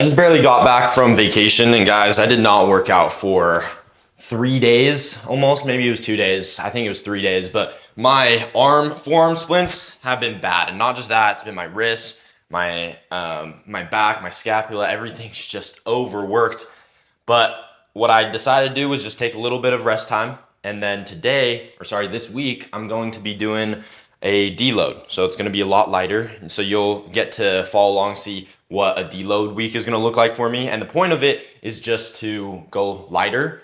just barely got back from vacation, and guys, I did not work out for 3 days almost. Maybe it was 2 days. I think it was 3 days, but my forearm splints have been bad. And not just that, it's been my wrist, my back, my scapula, everything's just overworked. But what I decided to do was just take a little bit of rest time. And then this week, I'm going to be doing a deload. So it's going to be a lot lighter. And so you'll get to follow along, see what a deload week is going to look like for me. And the point of it is just to go lighter,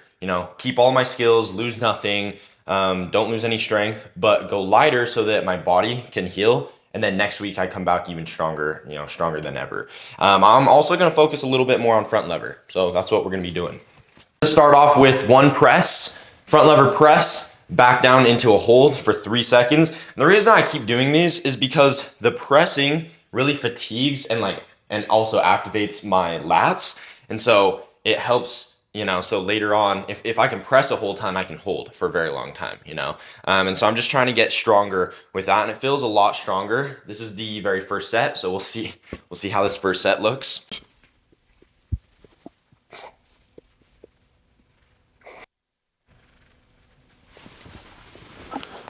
keep all my skills, lose nothing, don't lose any strength, but go lighter so that my body can heal. And then next week I come back even stronger, stronger than ever. I'm also going to focus a little bit more on front lever. So that's what we're going to be doing. Let's start off with one press, front lever press, back down into a hold for 3 seconds. And the reason I keep doing these is because the pressing really fatigues and also activates my lats. And so it helps, so later on, if I can press a whole ton, I can hold for a very long time, and so I'm just trying to get stronger with that, and it feels a lot stronger. This is the very first set, so we'll see how this first set looks.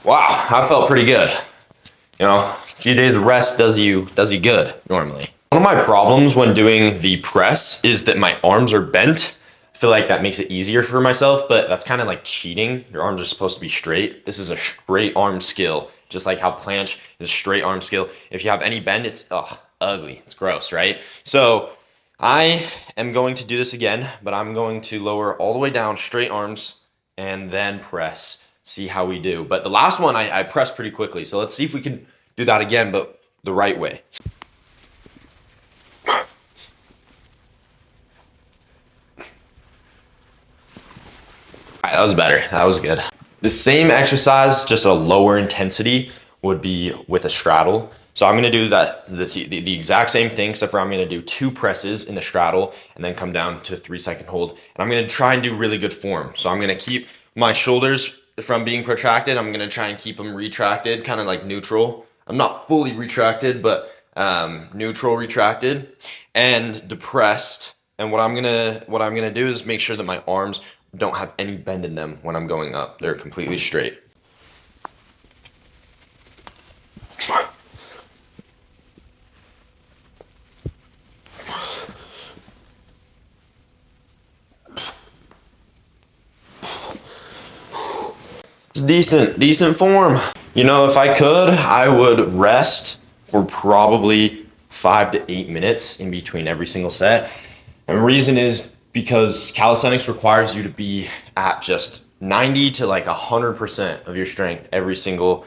Wow, I felt pretty good. A few days of rest does you good normally. One of my problems when doing the press is that my arms are bent. I feel like that makes it easier for myself, but that's kind of like cheating. Your arms are supposed to be straight. This is a straight arm skill, just like how planche is a straight arm skill. If you have any bend, it's ugly. It's gross, right? So I am going to do this again, but I'm going to lower all the way down, straight arms, and then press. See how we do. But the last one, I pressed pretty quickly. So let's see if we can do that again, but the right way. That was better. That was good. The same exercise, just a lower intensity, would be with a straddle. So I'm going to do the exact same thing, except for I'm going to do 2 presses in the straddle and then come down to a 3-second hold. And I'm going to try and do really good form. So I'm going to keep my shoulders from being protracted. I'm going to try and keep them retracted, kind of like neutral. I'm not fully retracted, but neutral retracted and depressed. And what I'm gonna do is make sure that my arms don't have any bend in them when I'm going up. They're completely straight. It's decent form. If I could, I would rest for probably 5 to 8 minutes in between every single set. And the reason is because calisthenics requires you to be at just 90 to 100% of your strength every single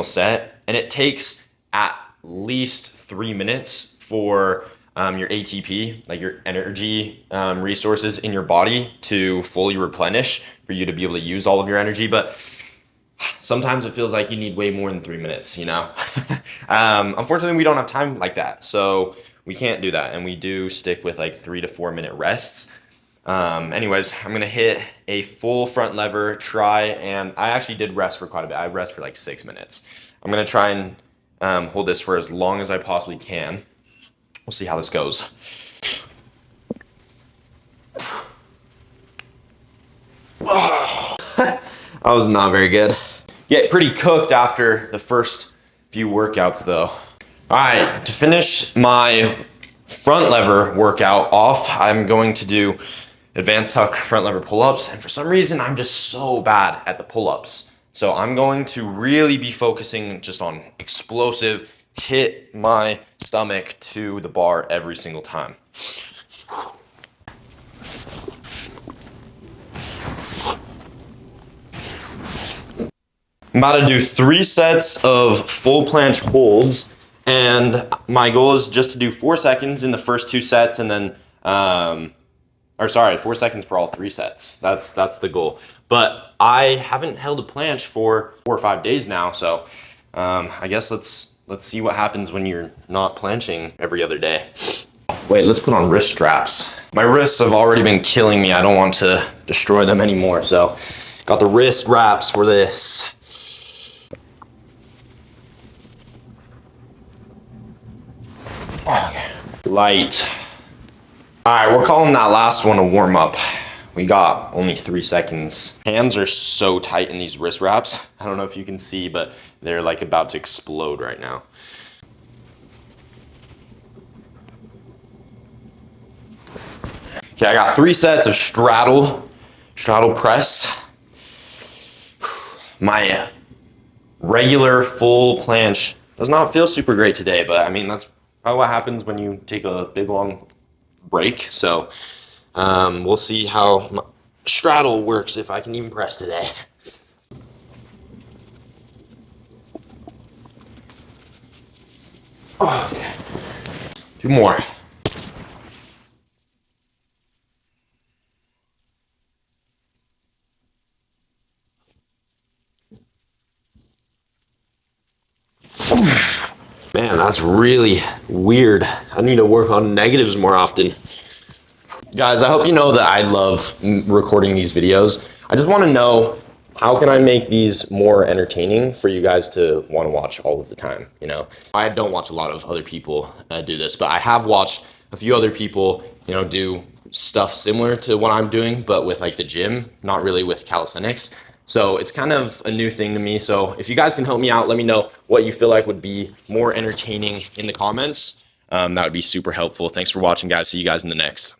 set. And it takes at least 3 minutes for your ATP, like your energy resources in your body, to fully replenish for you to be able to use all of your energy. But sometimes it feels like you need way more than 3 minutes, Unfortunately, we don't have time like that. So we can't do that. And we do stick with 3 to 4 minute rests. Anyways, I'm going to hit a full front lever try. And I actually did rest for quite a bit. I rest for 6 minutes. I'm going to try and hold this for as long as I possibly can. We'll see how this goes. That was not very good. Get pretty cooked after the first few workouts though. All right, to finish my front lever workout off, I'm going to do advanced tuck front lever pull-ups. And for some reason, I'm just so bad at the pull-ups. So I'm going to really be focusing just on explosive, hit my stomach to the bar every single time. I'm about to do 3 sets of full planche holds, and my goal is just to do 4 seconds in the first 2 sets, and then, 4 seconds for all 3 sets. That's the goal. But I haven't held a planche for 4 or 5 days now, so I guess let's see what happens when you're not planching every other day. Wait, let's put on wrist straps. My wrists have already been killing me. I don't want to destroy them anymore, so got the wrist wraps for this. Light. All right, we're calling that last one a warm up. We got only 3 seconds. Hands are so tight in these wrist wraps. I don't know if you can see, but they're like about to explode right now. Okay, I got 3 sets of straddle press. My regular full planche does not feel super great today, but I mean, that's probably what happens when you take a big long break. So we'll see how my straddle works, if I can even press today. Okay. 2 more. Man, that's really weird. I need to work on negatives more often. Guys, I hope you know that I love recording these videos. I just want to know, how can I make these more entertaining for you guys to want to watch all of the time, you know? I don't watch a lot of other people do this, but I have watched a few other people, you know, do stuff similar to what I'm doing, but with like the gym, not really with calisthenics. So it's kind of a new thing to me. So if you guys can help me out, let me know what you feel like would be more entertaining in the comments. That would be super helpful. Thanks for watching, guys. See you guys in the next.